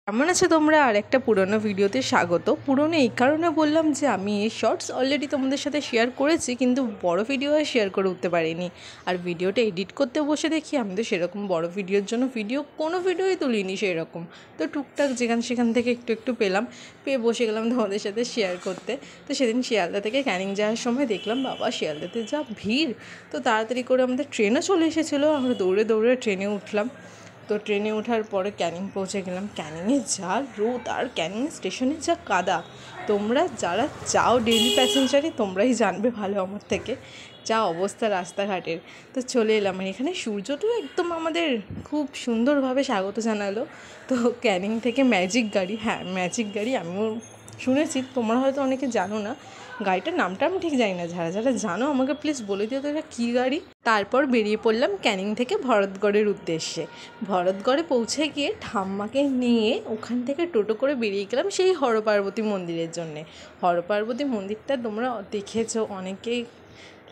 কেমন আছো তোমরা? আর একটা পুরনো ভিডিওতে স্বাগত। পুরনো এই কারণে বললাম যে আমি এই শর্টস অলরেডি তোমাদের সাথে শেয়ার করেছি, কিন্তু বড় ভিডিও আর শেয়ার করে উঠতে পারিনি। আর ভিডিওটা এডিট করতে বসে দেখি আমি তো সেরকম বড় ভিডিওর জন্য কোনো ভিডিওই তুলিনি সেরকম। তো টুকটাক সেখান থেকে একটু পেলাম, পেয়ে বসে গেলাম তোমাদের সাথে শেয়ার করতে। তো সেদিন শিয়ালদা থেকে ক্যানিং যাওয়ার সময় দেখলাম বাবা শিয়ালদাতে যা ভিড়। তো তাড়াতাড়ি করে আমাদের ট্রেনও চলে এসেছিলো, আমরা দৌড়ে ট্রেনে উঠলাম। তো ট্রেনে ওঠার পরে ক্যানিং পৌঁছে গেলাম। ক্যানিংয়ে যা রোদ আর ক্যানিং স্টেশনে যা কাদা। তোমরা যারা যাও ডেইলি প্যাসেঞ্জারই তোমরাই জানবে ভালো আমার থেকে, যা অবস্থা রাস্তাঘাটের। তো চলে এলাম, এখানে সূর্যটাও একদম আমাদের খুব সুন্দরভাবে স্বাগত জানালো। তো ক্যানিং থেকে ম্যাজিক গাড়ি আমিও শুনেছি, তোমরা হয়তো অনেকে জানো না গাড়িটার নামটা, আমি ঠিক জানি না। যারা জানো আমাকে প্লিজ বলে দিও তো এটা কী গাড়ি। তারপর বেরিয়ে পড়লাম ক্যানিং থেকে ভরতগড়ের উদ্দেশ্যে। ভরতগড়ে পৌঁছে গিয়ে ঠাম্মাকে নিয়ে ওখান থেকে টোটো করে বেরিয়ে গেলাম সেই হরপার্বতী মন্দিরের জন্যে। হরপার্বতী মন্দিরটা তোমরা দেখেছো, অনেকেই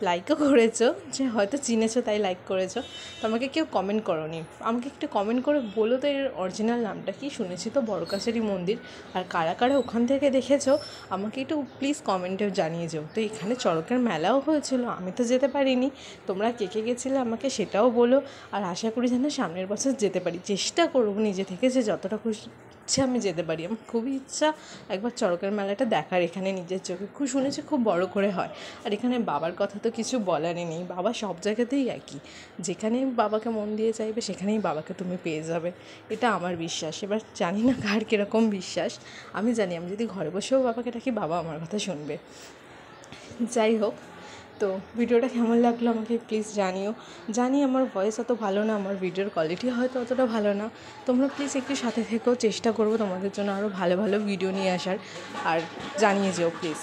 লাইকও করেছো, যে হয়তো চিনেছো তাই লাইক করেছো। তো আমাকে কেউ কমেন্ট করোনি, আমাকে একটু কমেন্ট করে বলো তো এর অরিজিনাল নামটা কি। শুনেছি তো বড়কাছারি মন্দির, আর কারা কারা ওখান থেকে দেখেছো আমাকে একটু প্লিজ কমেন্টে জানিয়ে যাও। তো এখানে চড়কের মেলাও হয়েছিল, আমি তো যেতে পারিনি, তোমরা কে কে গেছিলে আমাকে সেটাও বলো। আর আশা করি যেন সামনের বছর যেতে পারি, চেষ্টা করবো নিজে থেকে যে যতটা খুশি আমি যেতে পারি। আমার খুবই ইচ্ছা একবার চড়কের মেলাটা দেখার এখানে নিজের চোখে। খুব শুনেছি খুব বড় করে হয়। আর এখানে বাবার কথা তো কিছু বলারই নেই, বাবা সব জায়গাতেই একই, যেখানেই বাবাকে মন দিয়ে চাইবে সেখানেই বাবাকে তুমি পেয়ে যাবে, এটা আমার বিশ্বাস। এবার জানি না কার কীরকম বিশ্বাস, আমি জানি আমি যদি ঘরে বসেও বাবাকে ডাকি বাবা আমার কথা শুনবে। যাই হোক, তো ভিডিওটা কেমন লাগলো আমাকে প্লিজ জানিও। জানি আমার ভয়েস অত ভালো না, আমার ভিডিওর কোয়ালিটি হয়তো অতটা ভালো না, তোমরা প্লিজ একটু সাথে থেকেও, চেষ্টা করবো তোমাদের জন্য আরও ভালো ভালো ভিডিও নিয়ে আসার। আর জানিয়ে যেও প্লিজ।